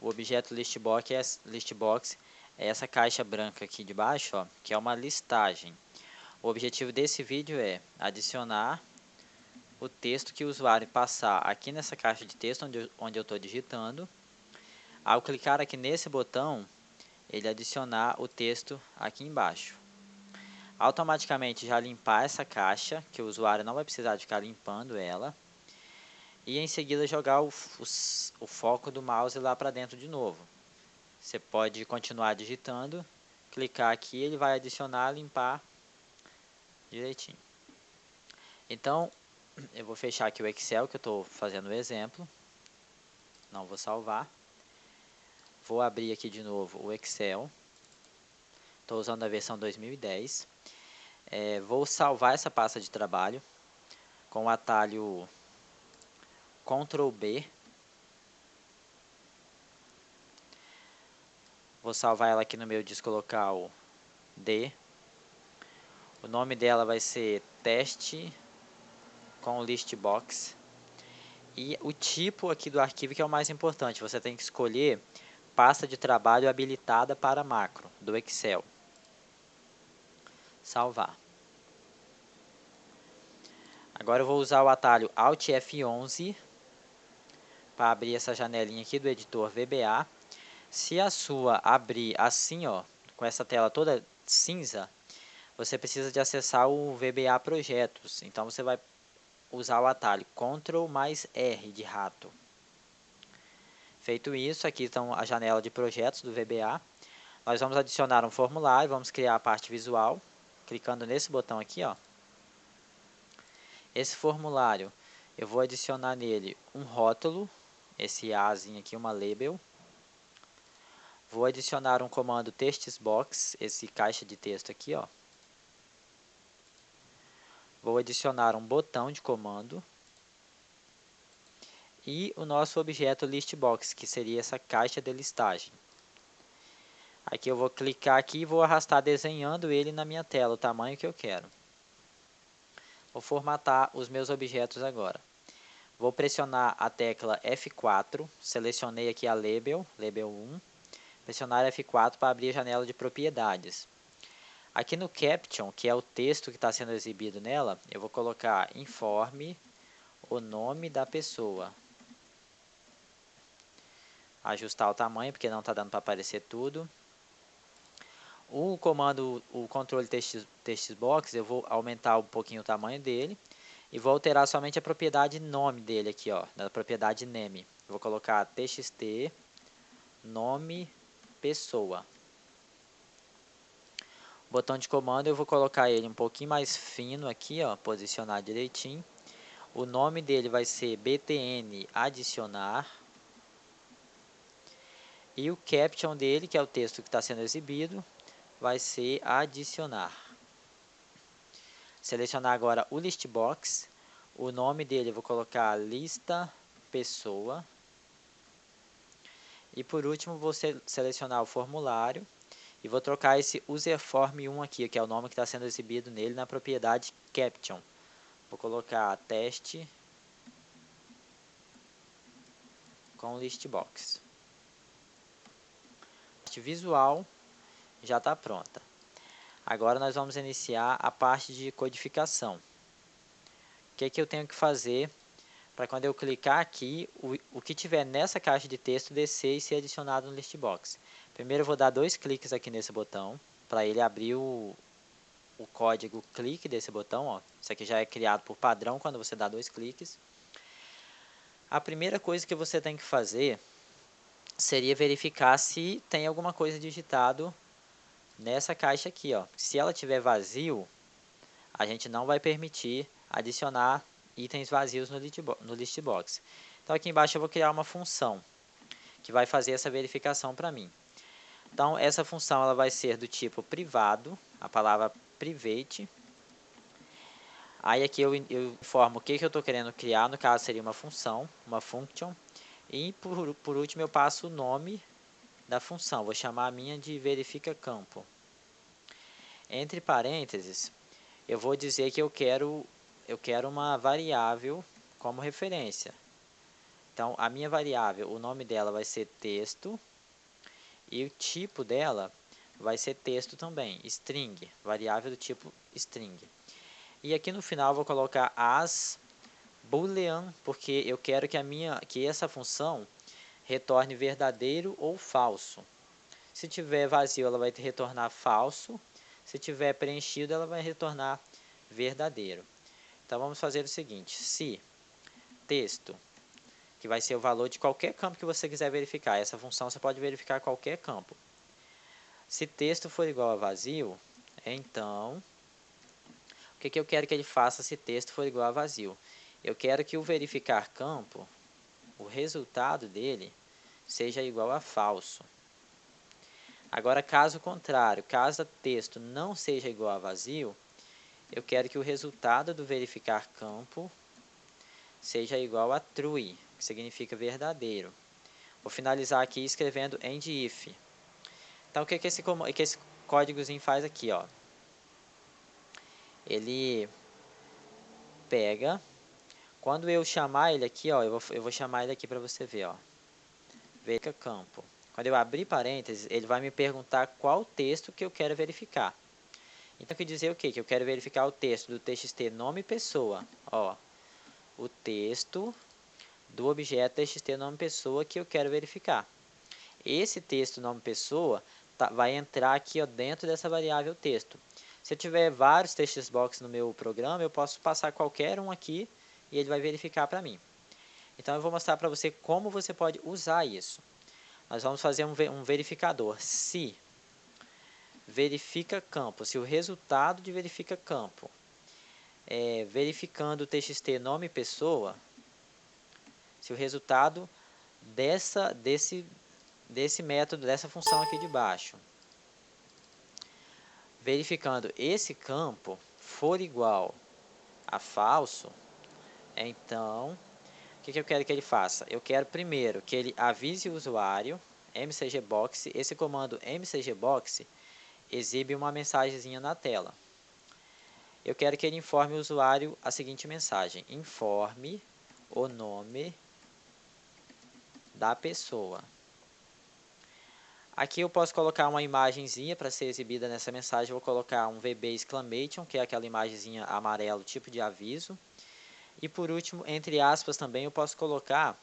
o objeto listbox é essa caixa branca aqui de baixo, ó, que é uma listagem. O objetivo desse vídeo é adicionar o texto que o usuário passar aqui nessa caixa de texto onde eu estou digitando. Ao clicar aqui nesse botão, ele adicionar o texto aqui embaixo. Automaticamente já limpar essa caixa, que o usuário não vai precisar de ficar limpando ela. E em seguida jogar o foco do mouse lá para dentro de novo. Você pode continuar digitando, clicar aqui, ele vai adicionar, limpar direitinho. Então, eu vou fechar aqui o Excel que eu estou fazendo o exemplo. Não vou salvar. Vou abrir aqui de novo o Excel. Estou usando a versão 2010. Vou salvar essa pasta de trabalho com o atalho Ctrl B. Vou salvar ela aqui no meu disco local D. O nome dela vai ser teste com listbox. E o tipo aqui do arquivo que é o mais importante. Você tem que escolher pasta de trabalho habilitada para macro do Excel. Salvar. Agora eu vou usar o atalho Alt F11 para abrir essa janelinha aqui do editor VBA. Se a sua abrir assim, ó, com essa tela toda cinza, você precisa de acessar o VBA Projetos. Então você vai usar o atalho Ctrl mais R de rato. Feito isso, aqui estão a janela de projetos do VBA. Nós vamos adicionar um formulário, vamos criar a parte visual, clicando nesse botão aqui, ó. Esse formulário, eu vou adicionar nele um rótulo, esse Azinho aqui, uma label. Vou adicionar um comando textbox, esse caixa de texto aqui, ó. Vou adicionar um botão de comando. E o nosso objeto listbox, que seria essa caixa de listagem. Aqui eu vou clicar aqui e vou arrastar desenhando ele na minha tela, o tamanho que eu quero. Vou formatar os meus objetos agora. Vou pressionar a tecla F4, selecionei aqui a label 1. Pressionar F4 para abrir a janela de propriedades. Aqui no Caption, que é o texto que está sendo exibido nela, eu vou colocar informe o nome da pessoa. Ajustar o tamanho, porque não está dando para aparecer tudo. O comando, o controle textbox, eu vou aumentar um pouquinho o tamanho dele e vou alterar somente a propriedade nome dele aqui, ó, na propriedade name. Eu vou colocar txt nome pessoa. O botão de comando eu vou colocar ele um pouquinho mais fino aqui, ó, posicionar direitinho. O nome dele vai ser btn adicionar. E o caption dele, que é o texto que está sendo exibido, vai ser adicionar. Selecionar agora o listbox. O nome dele eu vou colocar lista pessoa. E por último vou selecionar o formulário. E vou trocar esse userform1 aqui, que é o nome que está sendo exibido nele na propriedade caption. Vou colocar teste com listbox. A parte visual já está pronta. Agora nós vamos iniciar a parte de codificação. O que eu tenho que fazer para quando eu clicar aqui, o que tiver nessa caixa de texto descer e ser adicionado no listbox. Primeiro eu vou dar 2 cliques aqui nesse botão, para ele abrir o código clique desse botão. Ó. Isso aqui já é criado por padrão quando você dá 2 cliques. A primeira coisa que você tem que fazer seria verificar se tem alguma coisa digitado nessa caixa aqui, ó. Se ela tiver vazio, a gente não vai permitir adicionar itens vazios no listbox. Então aqui embaixo eu vou criar uma função que vai fazer essa verificação para mim. Então essa função ela vai ser do tipo privado, a palavra private. Aí aqui eu informo o que eu estou querendo criar, no caso seria uma função, uma function. E por último eu passo o nome da função, vou chamar a minha de verifica campo. Entre parênteses, eu vou dizer que eu quero uma variável como referência. Então, a minha variável, o nome dela vai ser texto e o tipo dela vai ser texto também, string, variável do tipo string. E aqui no final eu vou colocar as boolean, porque eu quero que essa função retorne verdadeiro ou falso. Se tiver vazio, ela vai retornar falso. Se tiver preenchido, ela vai retornar verdadeiro. Então, vamos fazer o seguinte. Se texto, que vai ser o valor de qualquer campo que você quiser verificar. Essa função você pode verificar qualquer campo. Se texto for igual a vazio, então, o que eu quero que ele faça se texto for igual a vazio? Eu quero que o verificar campo, o resultado dele, seja igual a falso. Agora, caso contrário, caso o texto não seja igual a vazio, eu quero que o resultado do verificar campo seja igual a true, que significa verdadeiro. Vou finalizar aqui escrevendo end if. Então, o que esse códigozinho faz aqui? Ó? Ele pega, quando eu chamar ele aqui, ó, eu vou chamar ele aqui para você ver. Ó. Verifica campo. Quando eu abrir parênteses, ele vai me perguntar qual texto que eu quero verificar. Então, quer dizer o quê? Que eu quero verificar o texto do txt nome pessoa. Ó, o texto do objeto txt nome pessoa que eu quero verificar. Esse texto nome pessoa vai entrar aqui ó, dentro dessa variável texto. Se eu tiver vários textbox no meu programa, eu posso passar qualquer um aqui e ele vai verificar para mim. Então, eu vou mostrar para você como você pode usar isso. Nós vamos fazer um verificador. Se verifica campo, se o resultado de verifica campo verificando o txt nome pessoa, se o resultado desse método, dessa função aqui de baixo, verificando esse campo for igual a falso, então, o que eu quero que ele faça? Eu quero primeiro que ele avise o usuário, mcgbox, esse comando mcgbox exibe uma mensagenzinha na tela. Eu quero que ele informe o usuário a seguinte mensagem: informe o nome da pessoa. Aqui eu posso colocar uma imagenzinha para ser exibida nessa mensagem. Eu vou colocar um VB exclamation, que é aquela imagenzinha amarelo, tipo de aviso. E por último, entre aspas também, eu posso colocar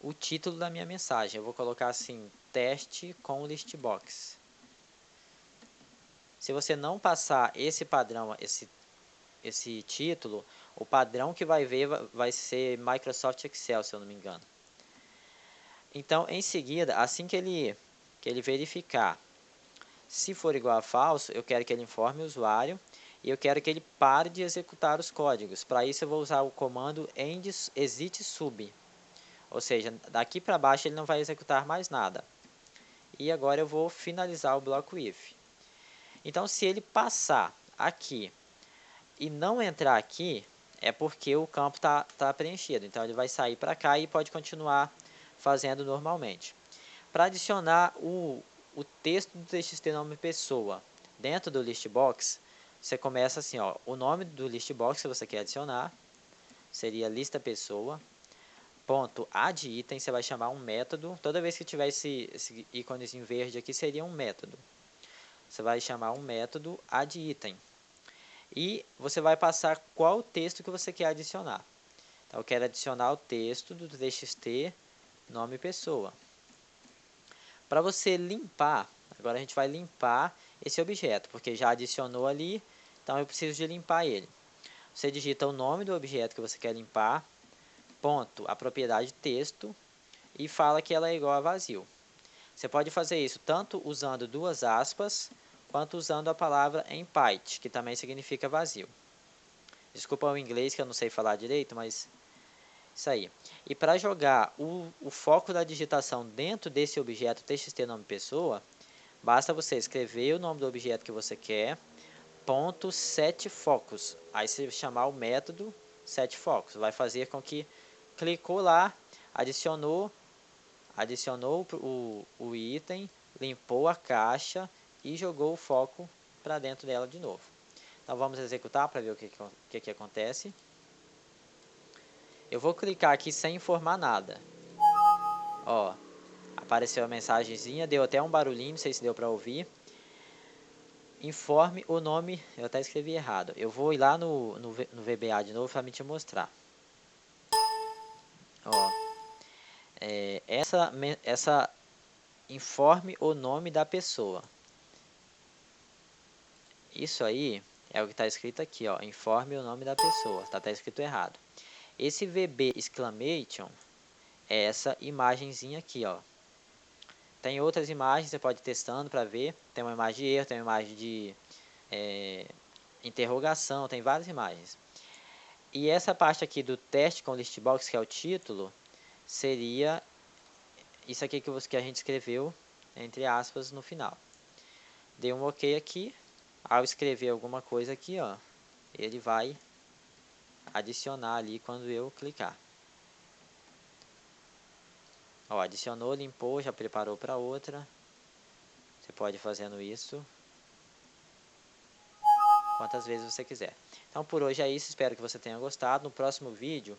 o título da minha mensagem. Eu vou colocar assim, teste com listbox. Se você não passar esse padrão, esse título, o padrão que vai ver vai ser Microsoft Excel, se eu não me engano. Então, em seguida, assim que ele verificar se for igual a falso, eu quero que ele informe o usuário e eu quero que ele pare de executar os códigos. Para isso, eu vou usar o comando exit sub. Ou seja, daqui para baixo ele não vai executar mais nada. E agora eu vou finalizar o bloco if. Então, se ele passar aqui e não entrar aqui, é porque o campo está preenchido. Então, ele vai sair para cá e pode continuar fazendo normalmente. Para adicionar o texto do txt nome pessoa dentro do listbox, você começa assim, ó, o nome do listbox que você quer adicionar seria lista pessoa, ponto add item, você vai chamar um método, toda vez que tiver esse íconezinho verde aqui seria um método. Você vai chamar um método add item e você vai passar qual texto que você quer adicionar. Então, eu quero adicionar o texto do txt nome pessoa. Para você limpar, agora a gente vai limpar esse objeto, porque já adicionou ali, então eu preciso de limpar ele. Você digita o nome do objeto que você quer limpar, ponto, a propriedade texto, e fala que ela é igual a vazio. Você pode fazer isso tanto usando duas aspas, quanto usando a palavra empty, que também significa vazio. Desculpa o inglês que eu não sei falar direito, mas isso aí. E para jogar o foco da digitação dentro desse objeto txt nome pessoa, basta você escrever o nome do objeto que você quer, ponto setFocus. Aí você chamar o método setFocus. Vai fazer com que clicou lá, adicionou o item, limpou a caixa e jogou o foco para dentro dela de novo. Então vamos executar para ver o que acontece. Eu vou clicar aqui sem informar nada. Ó, apareceu a mensagenzinha, deu até um barulhinho, não sei se deu para ouvir. Informe o nome, eu até escrevi errado. Eu vou ir lá no VBA de novo para me te mostrar. Ó, essa informe o nome da pessoa. Isso aí é o que está escrito aqui, ó. Informe o nome da pessoa. Tá escrito errado. Esse VB exclamation é essa imagenzinha aqui, ó. Tem outras imagens, você pode ir testando para ver. Tem uma imagem de erro, tem uma imagem de interrogação, tem várias imagens. E essa parte aqui do teste com listbox, que é o título, seria isso aqui que a gente escreveu, entre aspas, no final. Dei um OK aqui. Ao escrever alguma coisa aqui, ó, ele vai adicionar ali quando eu clicar. Ó, adicionou, limpou, já preparou para outra. Você pode ir fazendo isso quantas vezes você quiser. Então por hoje é isso, espero que você tenha gostado. No próximo vídeo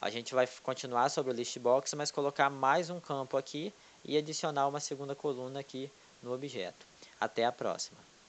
a gente vai continuar sobre o listbox, mas colocar mais um campo aqui e adicionar uma segunda coluna aqui no objeto. Até a próxima.